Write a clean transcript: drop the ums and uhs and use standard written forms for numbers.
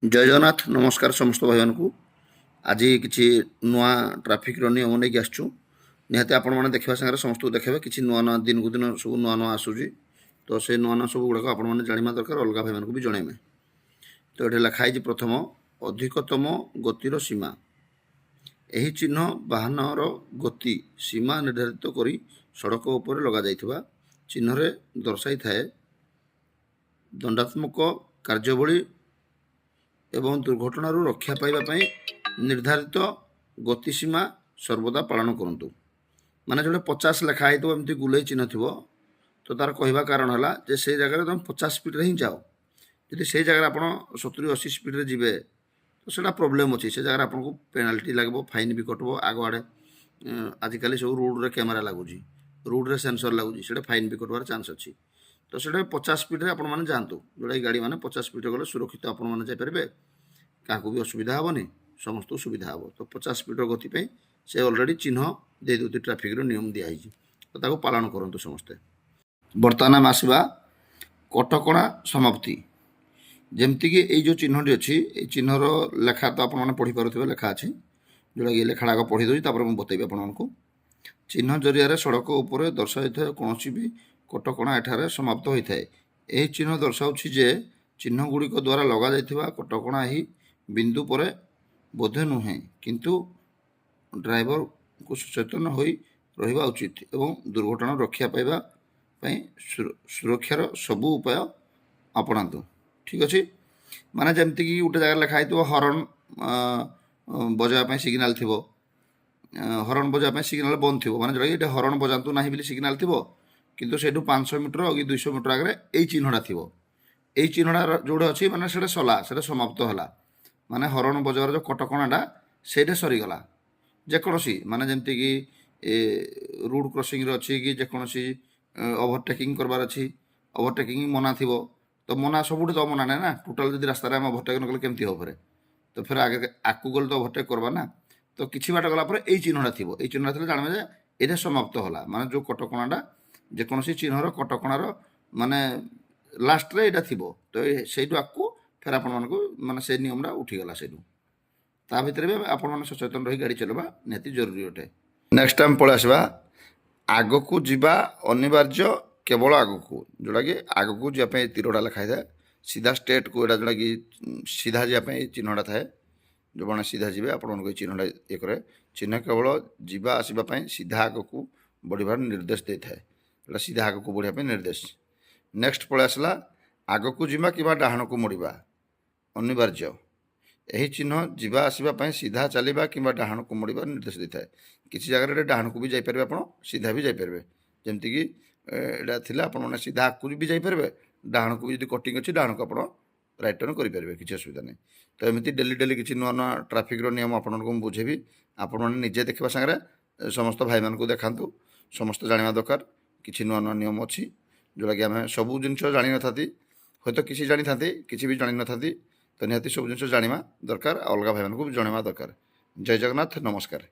ଜୟ ଜଗନ୍ନାଥ ନମସ୍କାର ସମସ୍ତ ଭାଇମାନଙ୍କୁ। ଆଜି କିଛି ନୂଆ ଟ୍ରାଫିକ୍ର ନିୟମ ନେଇକି ଆସିଛୁ। ନିହାତି ଆପଣମାନେ ଦେଖିବା ସାଙ୍ଗରେ ସମସ୍ତଙ୍କୁ ଦେଖେଇବେ କିଛି ନୂଆ ନୂଆ ଦିନକୁ ଦିନ ସବୁ ନୂଆ ନୂଆ ଆସୁଛି। ତ ସେ ନୂଆ ନୂଆ ସବୁ ଗୁଡ଼ାକ ଆପଣମାନେ ଜାଣିବା ଦରକାର, ଅଲଗା ଭାଇମାନଙ୍କୁ ବି ଜଣାଇବେ। ତ ଏଠି ଲେଖା ହେଇଛି ପ୍ରଥମ ଅଧିକତମ ଗତିର ସୀମା। ଏହି ଚିହ୍ନ ବାହନର ଗତି ସୀମା ନିର୍ଦ୍ଧାରିତ କରି ସଡ଼କ ଉପରେ ଲଗାଯାଇଥିବା ଚିହ୍ନରେ ଦର୍ଶାଇଥାଏ। ଦଣ୍ଡାତ୍ମକ କାର୍ଯ୍ୟାବଳୀ ଏବଂ ଦୁର୍ଘଟଣାରୁ ରକ୍ଷା ପାଇବା ପାଇଁ ନିର୍ଦ୍ଧାରିତ ଗତିସୀମା ସର୍ବଦା ପାଳନ କରନ୍ତୁ। ମାନେ ଯେଉଁଟା 50 ଲେଖା ହେଇଥିବ, ଏମିତି ଗୁଲେଇ ଚିହ୍ନ ଥିବ, ତ ତାର କହିବା କାରଣ ହେଲା ଯେ ସେଇ ଜାଗାରେ ତୁମେ 50 ସ୍ପିଡ଼ରେ ହିଁ ଯାଅ। ଯଦି ସେଇ ଜାଗାରେ ଆପଣ 70-80 ସ୍ପିଡ଼ରେ ଯିବେ ତ ସେଇଟା ପ୍ରୋବ୍ଲେମ୍ ଅଛି। ସେ ଜାଗାରେ ଆପଣଙ୍କୁ ପେନାଲ୍ଟି ଲାଗିବ, ଫାଇନ୍ ବି କଟିବ। ଆଗଆଡ଼େ ଆଜିକାଲି ସବୁ ରୋଡ଼ରେ କ୍ୟାମେରା ଲାଗୁଛି, ରୋଡ଼ରେ ସେନ୍ସର ଲାଗୁଛି, ସେଇଟା ଫାଇନ୍ ବି କଟିବାର ଚାନ୍ସ ଅଛି। ତ ସେଇଟା 50 ସ୍ପିଡ଼ରେ ଆପଣମାନେ ଯାଆନ୍ତୁ। ଯେଉଁଟାକି ଗାଡ଼ିମାନେ 50 ସ୍ପିଡ଼ରେ ଗଲେ ସୁରକ୍ଷିତ ଆପଣମାନେ ଯାଇପାରିବେ, କାହାକୁ ବି ଅସୁବିଧା ହେବନି, ସମସ୍ତଙ୍କୁ ସୁବିଧା ହେବ। ତ 50 ସ୍ପିଡ଼ର ଗତି ପାଇଁ ସେ ଅଲରେଡ଼ି ଚିହ୍ନ ଦେଇଦେଉଛି, ଟ୍ରାଫିକ୍ର ନିୟମ ଦିଆହେଇଛି। ତ ତାକୁ ପାଳନ କରନ୍ତୁ ସମସ୍ତେ। ବର୍ତ୍ତମାନ ଆମେ ଆସିବା କଟକଣା ସମାପ୍ତି। ଯେମିତିକି ଏଇ ଯେଉଁ ଚିହ୍ନଟି ଅଛି, ଏଇ ଚିହ୍ନର ଲେଖା ତ ଆପଣମାନେ ପଢ଼ିପାରୁଥିବେ, ଲେଖା ଅଛି, ଯେଉଁଟାକି ଲେଖାଟା ଆଗ ପଢ଼ି ଦେଉଛି, ତାପରେ ମୁଁ ବତେଇବି ଆପଣମାନଙ୍କୁ। ଚିହ୍ନ ଜରିଆରେ ସଡ଼କ ଉପରେ ଦର୍ଶାଯାଇଥିବା କୌଣସି ବି କଟକଣା ଏଠାରେ ସମାପ୍ତ ହୋଇଥାଏ। ଏହି ଚିହ୍ନ ଦର୍ଶାଉଛି ଯେ ଚିହ୍ନ ଗୁଡ଼ିକ ଦ୍ୱାରା ଲଗାଯାଇଥିବା କଟକଣା ଏହି ବିନ୍ଦୁ ପରେ ବୋଧେ ନୁହେଁ, କିନ୍ତୁ ଡ୍ରାଇଭରକୁ ସଚେତନ ହୋଇ ରହିବା ଉଚିତ ଏବଂ ଦୁର୍ଘଟଣା ରକ୍ଷା ପାଇବା ପାଇଁ ସୁରକ୍ଷାର ସବୁ ଉପାୟ ଆପଣାନ୍ତୁ। ଠିକ୍ ଅଛି। ମାନେ ଯେମିତିକି ଗୋଟେ ଜାଗାରେ ଲେଖା ହେଇଥିବ ହର୍ନ ବଜାଇବା ପାଇଁ ସିଗ୍ନାଲ ଥିବ, ହର୍ନ ବଜାଇବା ପାଇଁ ସିଗ୍ନାଲ ବନ୍ଦ ଥିବ, ମାନେ ଯେଉଁଟାକି ଏଇଟା ହର୍ନ ବଜାନ୍ତୁ ନାହିଁ ବୋଲି ସିଗ୍ନାଲ ଥିବ, କିନ୍ତୁ ସେଇଠୁ 500 ମିଟର କି 200 ମିଟର ଆଗରେ ଏଇ ଚିହ୍ନଟା ଥିବ। ଏଇ ଚିହ୍ନଟା ଯେଉଁଟା ଅଛି ମାନେ ସେଇଟା ସଲା, ସେଇଟା ସମାପ୍ତ ହେଲା। ମାନେ ହର୍ନ ବଜାଇବାର ଯେଉଁ କଟକଣାଟା ସେଇଟା ସରିଗଲା। ଯେକୌଣସି ମାନେ ଯେମିତିକି ରୋଡ଼ କ୍ରସିଂରେ ଅଛି କି ଯେକୌଣସି ଓଭରଟେକିଂ କରିବାର ଅଛି, ଓଭରଟେକିଂ ମନା ଥିବ, ତ ମନା ସବୁଠି ତ ମନା ନାହିଁ ନା। ଟୋଟାଲ୍ ଯଦି ରାସ୍ତାରେ ଆମେ ଓଭରଟେକ୍ ନ କଲେ କେମିତି ହେବ ଫେରେ? ତ ଫେରେ ଆଗେ ଆଗକୁ ଗଲେ ତ ଓଭରଟେକ୍ କରିବା ନା। ତ କିଛି ବାଟ ଗଲା ପରେ ଏଇ ଚିହ୍ନଟା ଥିବ, ଏଇ ଚିହ୍ନଟା ଥିଲେ ଜାଣିବେ ଯେ ଏଇଟା ସମାପ୍ତ ହେଲା। ମାନେ ଯେଉଁ କଟକଣାଟା, ଯେକୌଣସି ଚିହ୍ନର କଟକଣାର ମାନେ ଲାଷ୍ଟରେ ଏଇଟା ଥିବ, ତ ସେଇଠୁ ଆଗକୁ ଫେରେ ଆପଣମାନଙ୍କୁ ମାନେ ସେ ନିୟମଟା ଉଠିଗଲା ସେଇଠୁ। ତା ଭିତରେ ବି ଆପଣମାନେ ସଚେତନ ରହି ଗାଡ଼ି ଚଲାଇବା ନିହାତି ଜରୁରୀ ଅଟେ। ନେକ୍ସଟ ଆମେ ପଳେଇ ଆସିବା ଆଗକୁ ଯିବା ଅନିବାର୍ଯ୍ୟ କେବଳ ଆଗକୁ, ଯେଉଁଟାକି ଆଗକୁ ଯିବା ପାଇଁ ତୀରଟା ଲେଖା ହେଇଥାଏ। ସିଧା ଷ୍ଟେଟ୍କୁ ଏଇଟା ଯେଉଁଟାକି ସିଧା ଯିବା ପାଇଁ ଚିହ୍ନଟା ଥାଏ। ଯେଉଁମାନେ ସିଧା ଯିବେ ଆପଣମାନଙ୍କୁ ଏଇ ଚିହ୍ନଟା ଇଏ କରେ। ଚିହ୍ନ କେବଳ ଯିବା ଆସିବା ପାଇଁ ସିଧା ଆଗକୁ ବଢ଼ିବାର ନିର୍ଦ୍ଦେଶ ଦେଇଥାଏ। ଏଇଟା ସିଧା ଆଗକୁ ବଢ଼ିବା ପାଇଁ ନିର୍ଦ୍ଦେଶ। ନେକ୍ସଟ ପଳେଇ ଆସିଲା ଆଗକୁ ଯିବା କିମ୍ବା ଡାହାଣକୁ ମୋଡ଼ିବା ଅନିବାର୍ଯ୍ୟ। ଏହି ଚିହ୍ନ ଯିବା ଆସିବା ପାଇଁ ସିଧା ଚାଲିବା କିମ୍ବା ଡାହାଣକୁ ମୋଡ଼ିବାର ନିର୍ଦ୍ଦେଶ ଦେଇଥାଏ। କିଛି ଜାଗାରେ ଏଇଟା ଡାହାଣକୁ ବି ଯାଇପାରିବେ, ଆପଣ ସିଧା ବି ଯାଇପାରିବେ। ଯେମିତିକି ଏଇଟା ଥିଲା, ଆପଣମାନେ ସିଧା ଆଗକୁ ବି ଯାଇପାରିବେ, ଡାହାଣକୁ ବି ଯଦି କଟିଂ ଅଛି ଡାହାଣକୁ ଆପଣ ରାଇଟ୍ ଟର୍ନ କରିପାରିବେ, କିଛି ଅସୁବିଧା ନାହିଁ। ତ ଏମିତି ଡେଲି ଡେଲି କିଛି ନୂଆ ନୂଆ ଟ୍ରାଫିକ୍ର ନିୟମ ଆପଣଙ୍କୁ ମୁଁ ବୁଝେଇବି। ଆପଣମାନେ ନିଜେ ଦେଖିବା ସାଙ୍ଗରେ ସମସ୍ତ ଭାଇମାନଙ୍କୁ ଦେଖାନ୍ତୁ। ସମସ୍ତେ ଜାଣିବା ଦରକାର କିଛି ନୂଆ ନୂଆ ନିୟମ ଅଛି, ଯେଉଁଟାକି ଆମେ ସବୁ ଜିନିଷ ଜାଣିନଥାନ୍ତି, ହୁଏତ କିଛି ଜାଣିଥାନ୍ତି, କିଛି ବି ଜାଣିନଥାନ୍ତି। ତ ନିହାତି ସବୁ ଜିନିଷ ଜାଣିବା ଦରକାର, ଅଲଗା ଭାଇମାନଙ୍କୁ ବି ଜଣାଇବା ଦରକାର। ଜୟ ଜଗନ୍ନାଥ, ନମସ୍କାର।